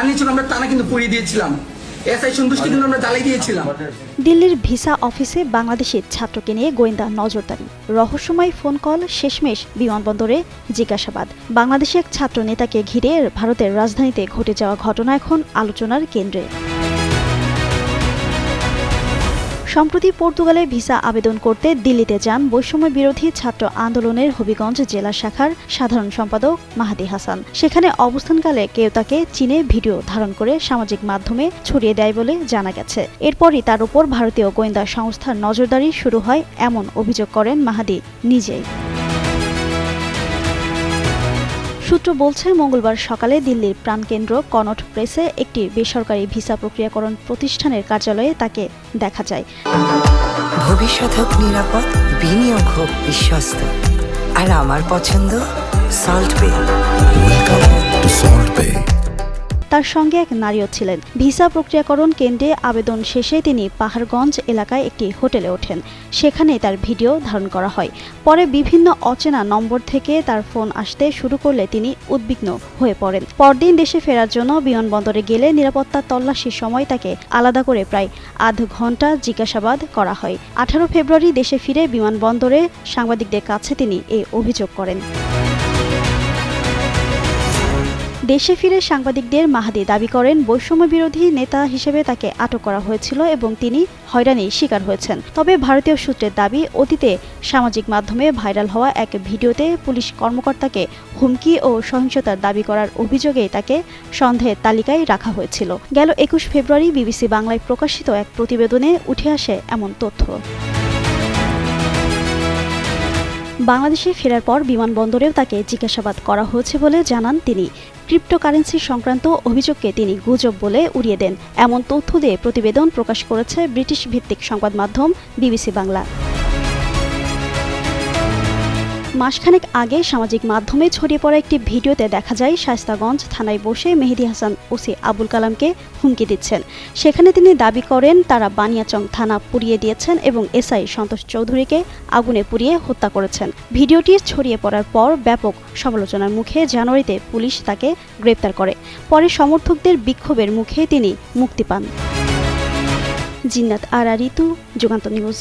বানিয়েছিল আমরা টানা কিন্তু পুড়িয়ে দিয়েছিলাম। এসআই সন্তুষ্টি কিন্তু আমরা জ্বালাই দিয়েছিলাম। দিল্লির ভিসা অফিসে বাংলাদেশি ছাত্রকে নিয়ে গোয়েন্দা নজরদারি, রহস্যময় ফোন কল, শেষমেশ বিমানবন্দরে জিজ্ঞাসাবাদ। বাংলাদেশি এক ছাত্র নেতাকে ঘিরে ভারতের রাজধানীতে ঘটে যাওয়া ঘটনা এখন আলোচনার কেন্দ্রে। সম্প্রতি পর্তুগালে ভিসা আবেদন করতে দিল্লিতে যান বৈষম্য বিরোধী ছাত্র আন্দোলনের হবিগঞ্জ জেলা শাখার সাধারণ সম্পাদক মাহাদি হাসান। সেখানে অবস্থানকালে কেউ তাকে চীনে ভিডিও ধারণ করে সামাজিক মাধ্যমে ছড়িয়ে দেয় বলে জানা গেছে। এরপরই তার উপর ভারতীয় গোয়েন্দা সংস্থার নজরদারি শুরু হয়, এমন অভিযোগ করেন মাহাদি নিজেই। সূত্র বলছে, মঙ্গলবার সকালে দিল্লির প্রাণকেন্দ্র কনট প্লেসে একটি বেসরকারি ভিসা প্রক্রিয়াকরণ প্রতিষ্ঠানের কার্যালয়ে তাকে দেখা যায়। ভবিষ্যৎ হোক নিরাপদ, বিনিয়োগ হোক বিশ্বস্ত, আর আমার পছন্দ সল্ট বে। ওয়েলকাম টু সল্ট বে। তার সঙ্গে এক নারীও ছিলেন। ভিসা প্রক্রিয়াকরণ কেন্দ্রে আবেদন শেষে তিনি পাহাড়গঞ্জ এলাকায় একটি হোটেলে ওঠেন। সেখানে তার ভিডিও ধারণ করা হয়। পরে বিভিন্ন অচেনা নম্বর থেকে তার ফোন আসতে শুরু করলে তিনি উদ্বিগ্ন হয়ে পড়েন। পরদিন দেশে ফেরার জন্য বিমানবন্দরে গেলে নিরাপত্তা তল্লাশির সময় তাকে আলাদা করে প্রায় আধ ঘন্টা জিজ্ঞাসাবাদ করা হয়। 18 ফেব্রুয়ারি দেশে ফিরে বিমানবন্দরে সাংবাদিকদের কাছে তিনি এই অভিযোগ করেন। দেশে ফিরে সাংবাদিকদের মাহাদি দাবি করেন, বৈষম্য বিরোধী নেতা হিসেবে তাকে আটক করা হয়েছিল এবং তিনি হয়রানির শিকার হয়েছেন। তবে ভারতীয় সূত্রের দাবি, অতীতে সামাজিক মাধ্যমে ভাইরাল হওয়া এক ভিডিওতে পুলিশ কর্মকর্তাকে হুমকি ও সহিংসতার দাবি করার অভিযোগেই তাকে সন্দেহের তালিকায় রাখা হয়েছিল। গেল 21 ফেব্রুয়ারি বিবিসি বাংলায় প্রকাশিত এক প্রতিবেদনে উঠে আসে এমন তথ্য। বাংলাদেশে ফেরার পর বিমানবন্দরেও তাকে জিজ্ঞাসাবাদ করা হয়েছে বলে জানান তিনি। ক্রিপ্টোকারেন্সি সংক্রান্ত অভিযোগকে তিনি গুজব বলে উড়িয়ে দেন, এমন তথ্য দিয়ে প্রতিবেদন প্রকাশ করেছে ব্রিটিশ ভিত্তিক সংবাদ মাধ্যম বিবিসি বাংলা। মাসখানেক আগে সামাজিক মাধ্যমে ছড়িয়ে পড়া একটি ভিডিওতে দেখা যায় শায়েস্তাগঞ্জ থানায় বসে মেহেদী হাসান ওসি আবুল কালামকে হুমকি দিচ্ছেন। সেখানে তিনি দাবি করেন তারা বানিয়াচং থানা পুড়িয়ে দিয়েছেন এবং এসআই সন্তোষ চৌধুরীকে আগুনে পুড়িয়ে হত্যা করেছেন। ভিডিওটি ছড়িয়ে পড়ার পর ব্যাপক সমালোচনার মুখে জানুয়ারিতে পুলিশ তাকে গ্রেপ্তার করে। পরে সমর্থকদের বিক্ষোভের মুখে তিনি মুক্তি পান। জিন্নাত আরা ঋতু, যুগান্তর নিউজ।